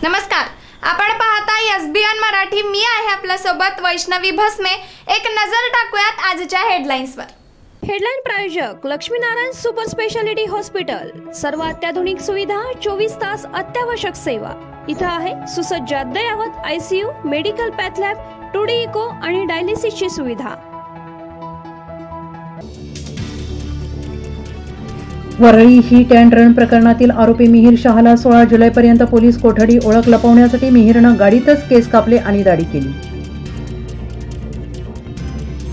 नमस्कार, आपण पाहता एसबीएन मराठी। मी आहे आपल्या सोबत वैष्णवी भस्मे। एक नजर टाकूयात आजच्या हेडलाईन्सवर। हेडलाईन प्रायोजक लक्ष्मीनारायण सुपर स्पेशालिटी हॉस्पिटल। सर्व अत्याधुनिक सुविधा, 24 तास अत्यावश्यक सेवा। इथं आहे सुसज्ज अद्ययावत ICU, medical path lab, 2D echo आणि डायलिसिसची सुविधा। वरळी हिट अँड रन प्रकरणातील आरोपी मिहिर शहाला 16 जुलैपर्यंत पोलीस कोठडी। ओळख लपवण्यासाठी मिहिरनं गाडीतच केस कापले आणि दाढी केली।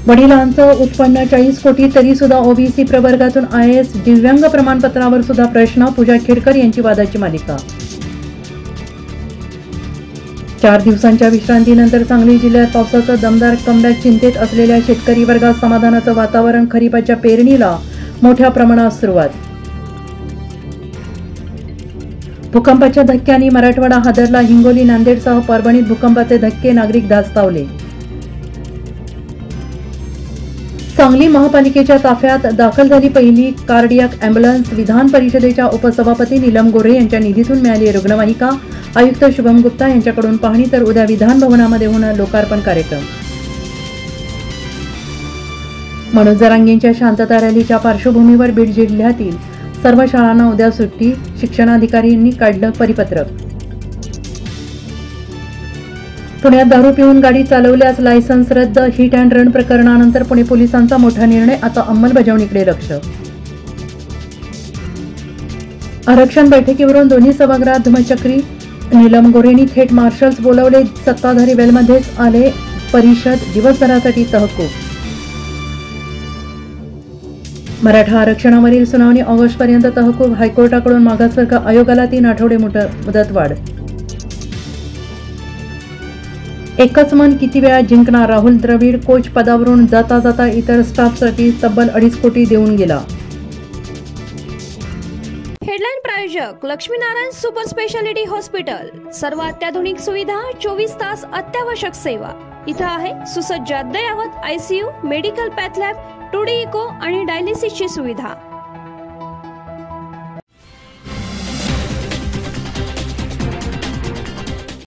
वडिलांचं उत्पन्न 40 कोटी तरी सुद्धा ओबीसी प्रवर्गातून IAS दिव्यांग प्रमाणपत्रावर सुद्धा प्रश्न। पूजा खेडकर यांची वादाची मालिका। 4 दिवसांच्या विश्रांतीनंतर सांगली जिल्ह्यात पावसाचा दमदार कमबॅक। चिंतेत असलेल्या शेतकरी वर्गात समाधानाचं वातावरण। खरीपाच्या पेरणीला मोठ्या प्रमाणात सुरुवात। भूकंपाच्या धक्क्यांनी मराठवाडा हादरला। हिंगोली, नांदेडसह परभणीत भूकंपाचे धक्के, नागरिक धास्तावले। सांगली महापालिकेच्या ताफ्यात दाखल झाली पहिली कार्डियाक अँब्युलन्स। विधान परिषदेच्या उपसभापती नीलम गोऱ्हे यांच्या निधीतून मिळाली रुग्णवाहिका। आयुक्त शुभम गुप्ता यांच्याकडून पाहणी, तर उद्या विधान भवनामध्ये होणार लोकार्पण कार्यक्रम। मनोज जरांगेंच्या शांतता रॅलीच्या पार्श्वभूमीवर बीड जिल्ह्यातील सर्व शाळांना उद्या सुट्टी। शिक्षणाधिकाऱ्यांनी काढलं परिपत्रक। पुण्यात दारू पिऊन गाडी चालवल्यास लायसन्स रद्द। हिट अँड रन प्रकरणानंतर पुणे पोलिसांचा मोठा निर्णय, आता अंमलबजावणीकडे लक्ष। आरक्षण बैठकीवरून दोन्ही सभागृहात धुमचक्री। नीलम गोऱ्हेंनी थेट मार्शल्स बोलवले। सत्ताधारी वेलमध्येच आले परिषद। दिवसभरासाठी तहकूब। मराठा आरक्षणावरील सुनावणी ऑगस्टपर्यंत तहकूब। हायकोर्टाकडून मागासवर्ग आयोगाला 3 आठवडे मुदतवाढ। एकच मन किती वेळा जिंकणार? राहुल द्रविड कोच पदावरून जाता जाता इतर स्टाफसाठी तब्बल 2.5 कोटी देऊन गेला। हेडलाईन प्रायोजक लक्ष्मीनारायण सुपर स्पेशालिटी हॉस्पिटल। सर्व अत्याधुनिक सुविधा, 24 तास अत्यावश्यक सेवा। इथं आहे सुसज्ज अद्ययावत ICU, medical path lab, 2D echo आणि डायलिसिसची सुविधा।